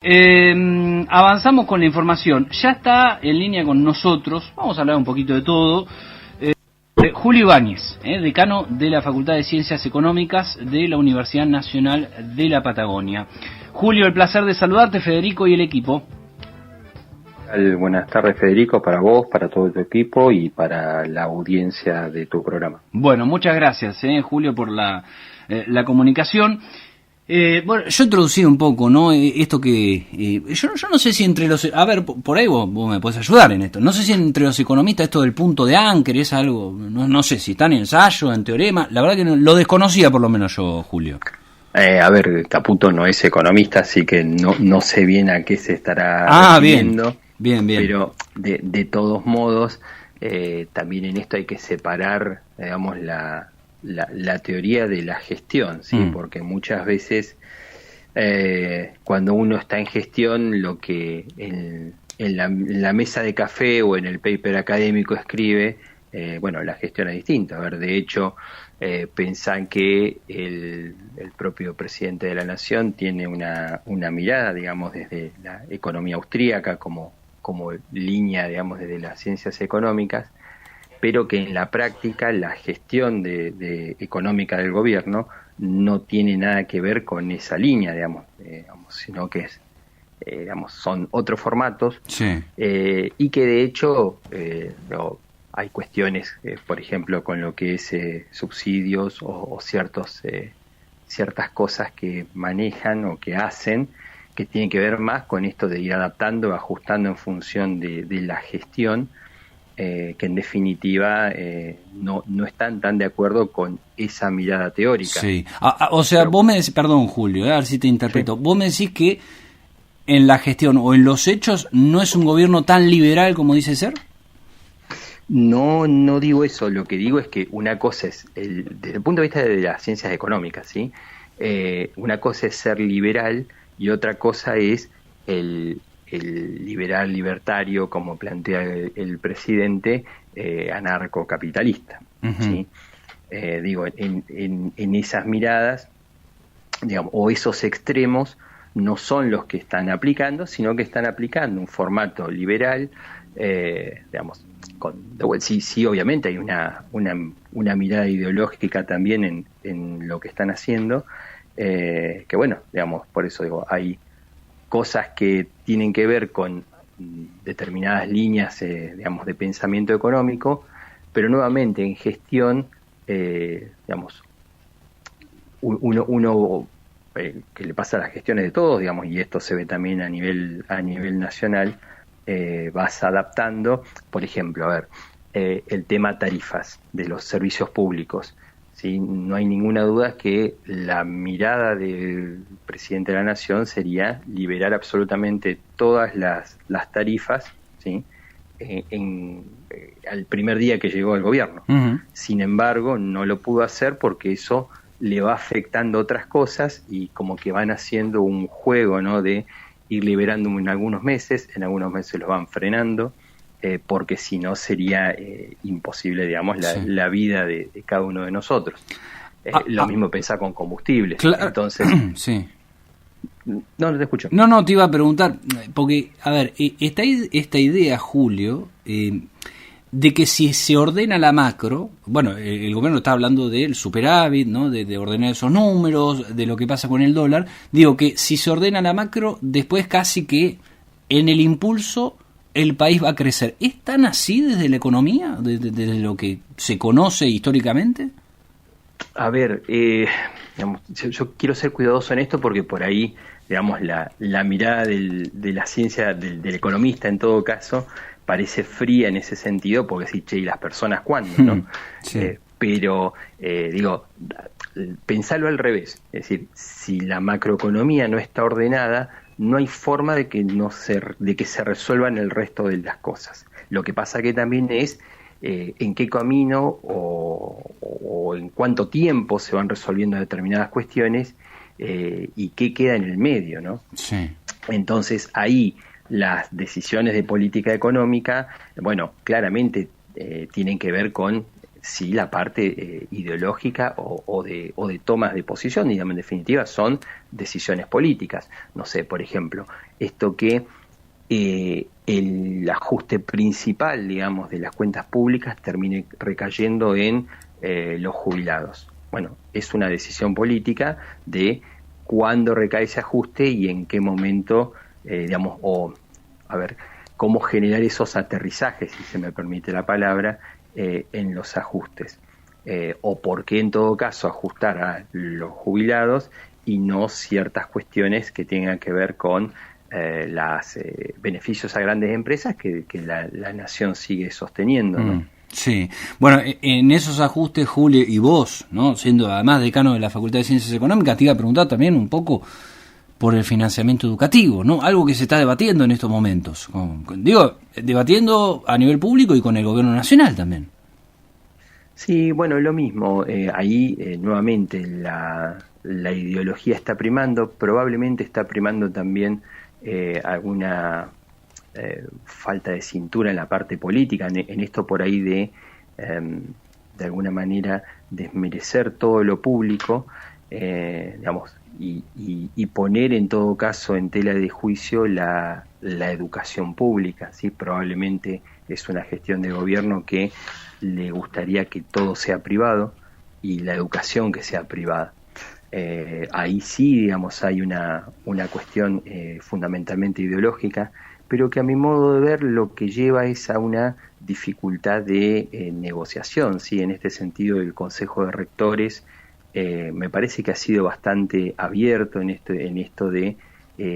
Avanzamos con la información. Ya está en línea con nosotros, vamos a hablar un poquito de todo, Julio Ibáñez, decano de la Facultad de Ciencias Económicas de la Universidad Nacional de la Patagonia. Julio, el placer de saludarte, Federico y el equipo. Buenas tardes, Federico, para vos, para todo tu equipo y para la audiencia de tu programa. Bueno, muchas gracias, Julio, por la comunicación. Bueno, yo he introducido un poco, ¿no? Esto que... yo no sé si entre los... A ver, por ahí vos me podés ayudar en esto. No sé si entre los economistas esto del punto de Anker es algo... No sé si está en ensayo, en teorema. La verdad que lo desconocía por lo menos yo, Julio. A ver, Caputo no es economista, así que no sé bien a qué se estará refiriendo. Bien. Pero de todos modos, también en esto hay que separar, digamos, la teoría de la gestión, ¿sí? Porque muchas veces cuando uno está en gestión, lo que en la mesa de café o en el paper académico escribe, la gestión es distinta. A ver, de hecho, pensan que el propio presidente de la nación tiene una mirada, digamos, desde la economía austríaca como línea, digamos, desde las ciencias económicas, pero que en la práctica la gestión de económica del gobierno no tiene nada que ver con esa línea, digamos, sino que es, son otros formatos, sí. Y que de hecho hay cuestiones, por ejemplo, con lo que es subsidios o ciertas cosas que manejan o que hacen, que tienen que ver más con esto de ir adaptando, ajustando en función de la gestión, que en definitiva no están tan de acuerdo con esa mirada teórica. Sí. O sea, pero, vos me decís, perdón, Julio, a ver si te interpreto, sí. Vos me decís que en la gestión o en los hechos no es un gobierno tan liberal como dice ser. No digo eso, lo que digo es que una cosa es, desde el punto de vista de las ciencias económicas, ¿sí? Una cosa es ser liberal y otra cosa es el liberal libertario, como plantea el presidente, anarcocapitalista, ¿sí? Digo, en esas miradas, digamos, o esos extremos no son los que están aplicando, sino que están aplicando un formato liberal, digamos, sí, obviamente hay una mirada ideológica también en lo que están haciendo, que bueno, digamos, por eso digo, hay cosas que tienen que ver con determinadas líneas, digamos, de pensamiento económico, pero nuevamente en gestión, digamos, uno que le pasa a las gestiones de todos, digamos, y esto se ve también a nivel nacional, vas adaptando, por ejemplo, a ver, el tema tarifas de los servicios públicos. ¿Sí? No hay ninguna duda que la mirada del presidente de la Nación sería liberar absolutamente todas las tarifas, ¿sí? Al primer día que llegó al gobierno. Uh-huh. Sin embargo, no lo pudo hacer porque eso le va afectando otras cosas y como que van haciendo un juego, ¿no? De ir liberando en algunos meses los van frenando. Porque si no sería imposible, digamos, la vida de cada uno de nosotros. Lo mismo pensar con combustibles. Entonces, sí. No te escucho. No, te iba a preguntar, porque, a ver, esta idea, Julio, de que si se ordena la macro, bueno, el gobierno está hablando del superávit, ¿no? De ordenar esos números, de lo que pasa con el dólar. Digo que si se ordena la macro, después casi que en el impulso el país va a crecer. ¿Es tan así desde la economía, desde lo que se conoce históricamente? A ver, digamos, yo quiero ser cuidadoso en esto porque por ahí, digamos, la mirada de la ciencia, del economista en todo caso, parece fría en ese sentido, porque sí, che, ¿y las personas cuándo, no? Sí. Pero, digo, pensalo al revés. Es decir, si la macroeconomía no está ordenada, no hay forma de que se resuelvan el resto de las cosas. Lo que pasa que también es en qué camino o en cuánto tiempo se van resolviendo determinadas cuestiones y qué queda en el medio, ¿no? Sí. Entonces ahí las decisiones de política económica, bueno, claramente tienen que ver con sí la parte ideológica o de tomas de posición, digamos, en definitiva son decisiones políticas. No sé, por ejemplo, esto que el ajuste principal, digamos, de las cuentas públicas termine recayendo en los jubilados. Bueno, es una decisión política de cuándo recae ese ajuste y en qué momento, digamos, a ver, cómo generar esos aterrizajes, si se me permite la palabra, en los ajustes. O por qué, en todo caso, ajustar a los jubilados y no ciertas cuestiones que tengan que ver con los beneficios a grandes empresas que la nación sigue sosteniendo, ¿no? Sí, bueno, en esos ajustes, Julio, y vos, ¿no?, siendo además decano de la Facultad de Ciencias Económicas, te iba a preguntar también un poco por el financiamiento educativo, ¿no? Algo que se está debatiendo en estos momentos. Debatiendo a nivel público y con el gobierno nacional también. Sí, bueno, lo mismo. Ahí nuevamente la ideología está primando, probablemente está primando también alguna falta de cintura en la parte política, en esto por ahí de alguna manera desmerecer todo lo público, digamos, y poner en todo caso en tela de juicio la educación pública, ¿sí? Probablemente es una gestión de gobierno que le gustaría que todo sea privado y la educación que sea privada. Ahí sí, digamos, hay una cuestión fundamentalmente ideológica, pero que a mi modo de ver lo que lleva es a una dificultad de negociación, ¿sí? En este sentido, el Consejo de Rectores me parece que ha sido bastante abierto en esto de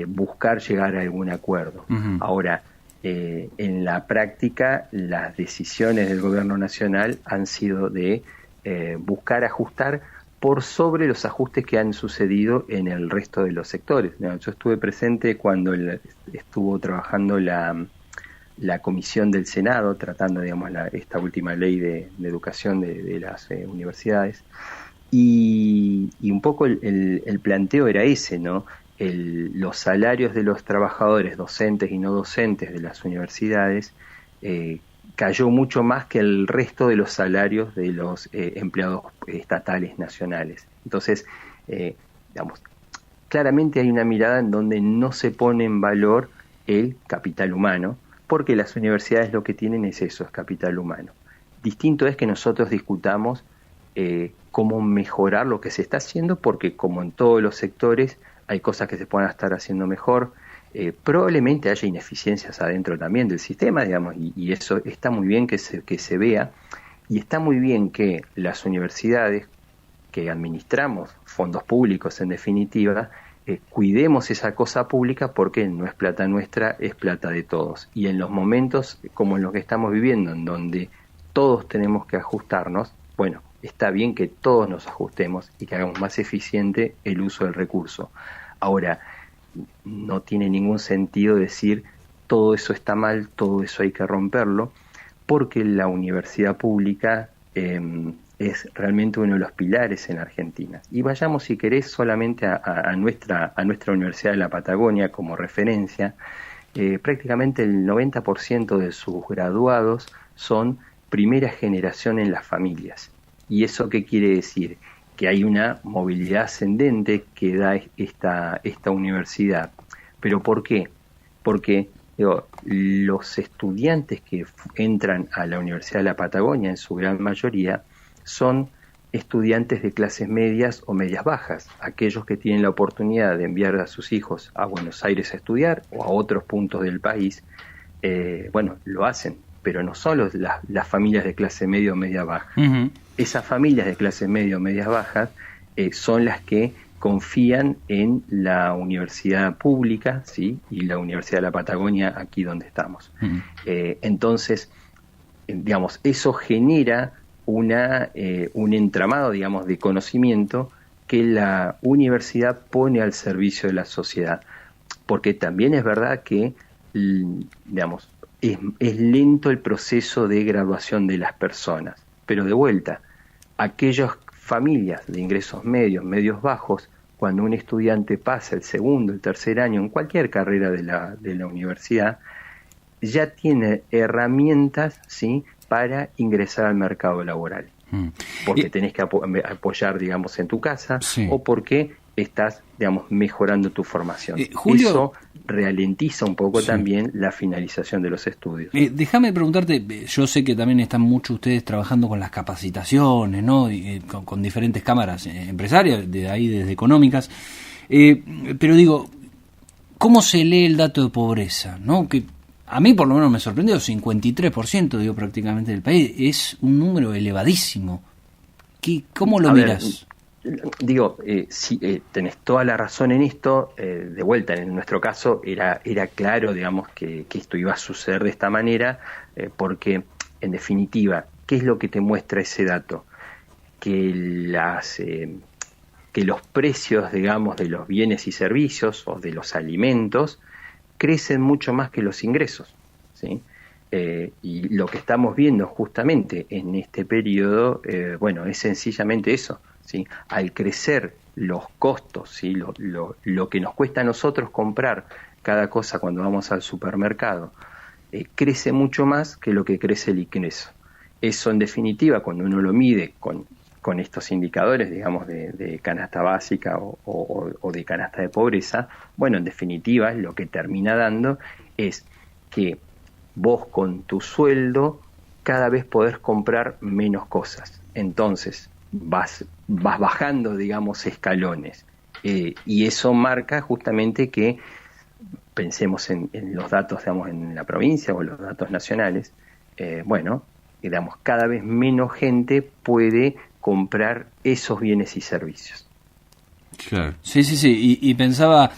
buscar llegar a algún acuerdo. Uh-huh. Ahora, en la práctica, las decisiones del Gobierno Nacional han sido de buscar ajustar por sobre los ajustes que han sucedido en el resto de los sectores. Yo estuve presente cuando estuvo trabajando la comisión del Senado, tratando, digamos, esta última ley de educación de las universidades, y un poco el planteo era ese, ¿no? Los salarios de los trabajadores docentes y no docentes de las universidades cayó mucho más que el resto de los salarios de los empleados estatales nacionales. Entonces, digamos, claramente hay una mirada en donde no se pone en valor el capital humano, porque las universidades lo que tienen es eso, es capital humano. Distinto es que nosotros discutamos cómo mejorar lo que se está haciendo, porque como en todos los sectores hay cosas que se puedan estar haciendo mejor. Probablemente haya ineficiencias adentro también del sistema, digamos, y eso está muy bien que se vea, y está muy bien que las universidades, que administramos fondos públicos en definitiva, cuidemos esa cosa pública, porque no es plata nuestra, es plata de todos. Y en los momentos como en los que estamos viviendo, en donde todos tenemos que ajustarnos, bueno, está bien que todos nos ajustemos y que hagamos más eficiente el uso del recurso. Ahora, no tiene ningún sentido decir todo eso está mal, todo eso hay que romperlo, porque la universidad pública es realmente uno de los pilares en Argentina. Y vayamos, si querés, solamente a nuestra Universidad de la Patagonia como referencia. Prácticamente el 90% de sus graduados son primera generación en las familias. ¿Y eso qué quiere decir? Que hay una movilidad ascendente que da esta universidad. ¿Pero por qué? Porque los estudiantes que entran a la Universidad de la Patagonia, en su gran mayoría, son estudiantes de clases medias o medias bajas, aquellos que tienen la oportunidad de enviar a sus hijos a Buenos Aires a estudiar o a otros puntos del país, bueno, lo hacen, pero no son las familias de clase media o media baja. Uh-huh. Esas familias de clase media o medias bajas son las que confían en la universidad pública, ¿sí? Y la Universidad de la Patagonia, aquí donde estamos. Uh-huh. Entonces, digamos, eso genera un entramado, digamos, de conocimiento que la universidad pone al servicio de la sociedad. Porque también es verdad que, digamos, es lento el proceso de graduación de las personas. Pero de vuelta, aquellas familias de ingresos medios bajos, cuando un estudiante pasa el segundo, el tercer año en cualquier carrera de la universidad, ya tiene herramientas, ¿sí?, para ingresar al mercado laboral. porque tenés que apoyar, digamos, en tu casa, Sí. o porque estás, digamos, mejorando tu formación. Julio, eso ralentiza un poco sí, también la finalización de los estudios. Déjame preguntarte, yo sé que también están muchos ustedes trabajando con las capacitaciones, ¿no? Y, con diferentes cámaras empresarias, de ahí desde económicas, pero digo, ¿cómo se lee el dato de pobreza? ¿No? Que a mí por lo menos me sorprendió, 53%, digo, prácticamente del país, es un número elevadísimo. ¿Cómo lo miras? Digo, sí, tenés toda la razón en esto. De vuelta, en nuestro caso era claro, digamos, que esto iba a suceder de esta manera, porque en definitiva, ¿qué es lo que te muestra ese dato? Que que los precios, digamos, de los bienes y servicios o de los alimentos crecen mucho más que los ingresos, ¿sí? Y lo que estamos viendo justamente en este periodo, bueno, es sencillamente eso, ¿sí? Al crecer los costos, ¿sí? Lo que nos cuesta a nosotros comprar cada cosa cuando vamos al supermercado, crece mucho más que lo que crece el ingreso. Eso, en definitiva, cuando uno lo mide con estos indicadores, digamos, de canasta básica o de canasta de pobreza, bueno, en definitiva, lo que termina dando es que vos con tu sueldo cada vez podés comprar menos cosas. Entonces, vas bajando, digamos, escalones. Y eso marca justamente que, pensemos en los datos, digamos, en la provincia o los datos nacionales, bueno, digamos, cada vez menos gente puede comprar esos bienes y servicios. Claro. Sí. Y pensaba,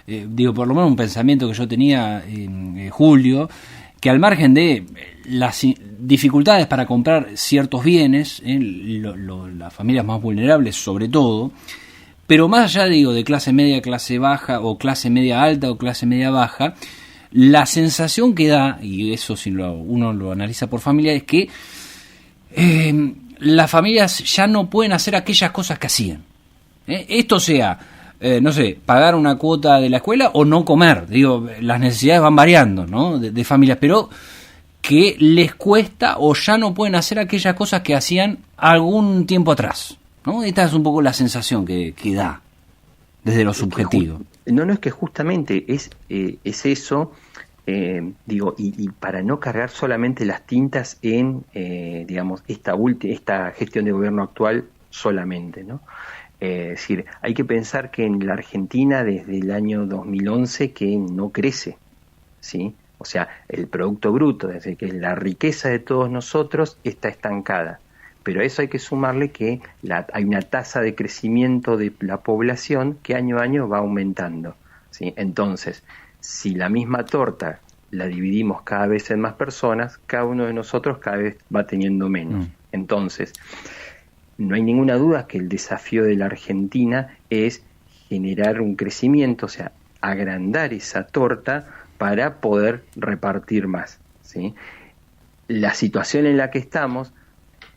digo, por lo menos un pensamiento que yo tenía, Julio, que al margen de las dificultades para comprar ciertos bienes, las familias más vulnerables sobre todo, pero más allá, digo, de clase media, clase baja, o clase media alta o clase media baja, la sensación que da, y eso si uno lo analiza por familia, es que las familias ya no pueden hacer aquellas cosas que hacían. Esto sea, no sé, pagar una cuota de la escuela o no comer. Digo, las necesidades van variando, ¿no? De familias, pero que les cuesta o ya no pueden hacer aquellas cosas que hacían algún tiempo atrás, ¿no? Esta es un poco la sensación que da desde lo subjetivo. No, es que justamente es eso. Digo, y para no cargar solamente las tintas en, digamos, esta gestión de gobierno actual solamente, ¿no? Es decir, hay que pensar que en la Argentina desde el año 2011 que no crece, ¿sí? O sea, el Producto Bruto, desde que la riqueza de todos nosotros está estancada. Pero a eso hay que sumarle que hay una tasa de crecimiento de la población que año a año va aumentando, ¿sí? Entonces, si la misma torta la dividimos cada vez en más personas, cada uno de nosotros cada vez va teniendo menos. Entonces, no hay ninguna duda que el desafío de la Argentina es generar un crecimiento, o sea, agrandar esa torta para poder repartir más, ¿sí? La situación en la que estamos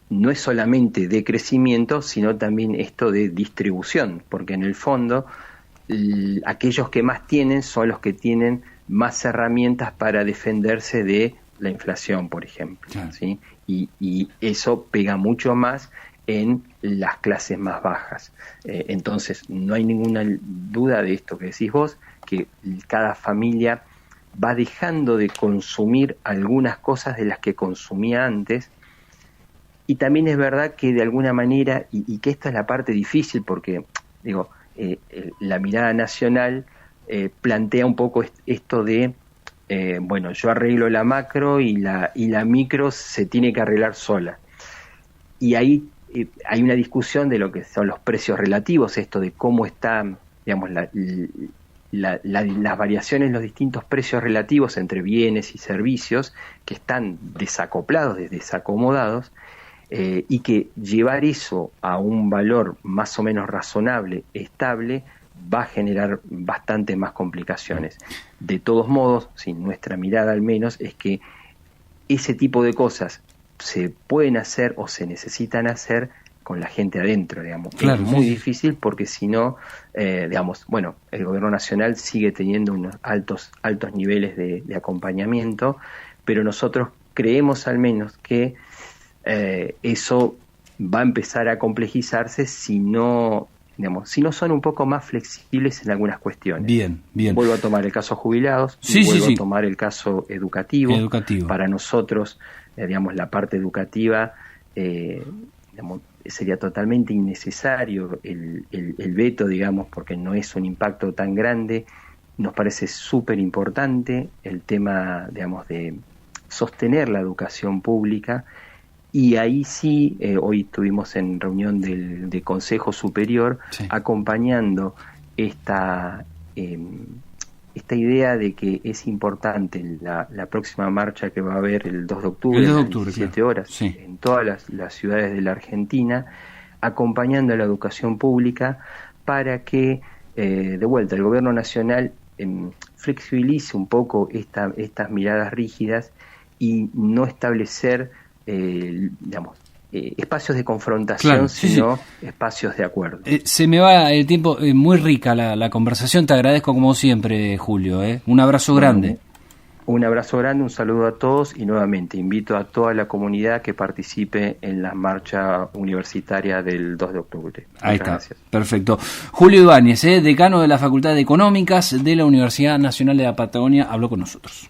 no es solamente de crecimiento, sino también esto de distribución, porque en el fondo aquellos que más tienen son los que tienen más herramientas para defenderse de la inflación, por ejemplo, claro. ¿Sí? Y eso pega mucho más en las clases más bajas. Entonces, no hay ninguna duda de esto que decís vos, que cada familia va dejando de consumir algunas cosas de las que consumía antes. Y también es verdad que de alguna manera, y que esta es la parte difícil, porque digo, la mirada nacional plantea un poco esto de, bueno, yo arreglo la macro y la micro se tiene que arreglar sola. Y ahí hay una discusión de lo que son los precios relativos, esto de cómo están, digamos, las variaciones en los distintos precios relativos entre bienes y servicios que están desacoplados, desacomodados, y que llevar eso a un valor más o menos razonable, estable, va a generar bastante más complicaciones. De todos modos, nuestra mirada al menos es que ese tipo de cosas se pueden hacer o se necesitan hacer con la gente adentro, digamos. Claro, es muy difícil porque si no, digamos, bueno, el gobierno nacional sigue teniendo unos altos niveles de acompañamiento, pero nosotros creemos al menos que eso va a empezar a complejizarse si no, digamos, si no son un poco más flexibles en algunas cuestiones. Bien, bien. Vuelvo a tomar el caso jubilados, vuelvo a tomar el caso educativo. Para nosotros, digamos, la parte educativa, digamos, sería totalmente innecesario el veto, digamos, porque no es un impacto tan grande. Nos parece súper importante el tema, digamos, de sostener la educación pública, y ahí sí, hoy estuvimos en reunión del Consejo Superior, sí, acompañando esta idea de que es importante la próxima marcha que va a haber el 2 de octubre, a las 17 claro, horas, sí, en todas las ciudades de la Argentina, acompañando a la educación pública para que, de vuelta, el gobierno nacional flexibilice un poco estas miradas rígidas y no establecer, digamos, espacios de confrontación, claro, sino sí, espacios de acuerdo. Se me va el tiempo, muy rica la conversación, te agradezco como siempre, Julio. Un abrazo grande. Un abrazo grande, un saludo a todos, y nuevamente invito a toda la comunidad que participe en la marcha universitaria del 2 de octubre. Ahí está, gracias. Perfecto. Julio Ibáñez, decano de la Facultad de Económicas de la Universidad Nacional de la Patagonia, habló con nosotros.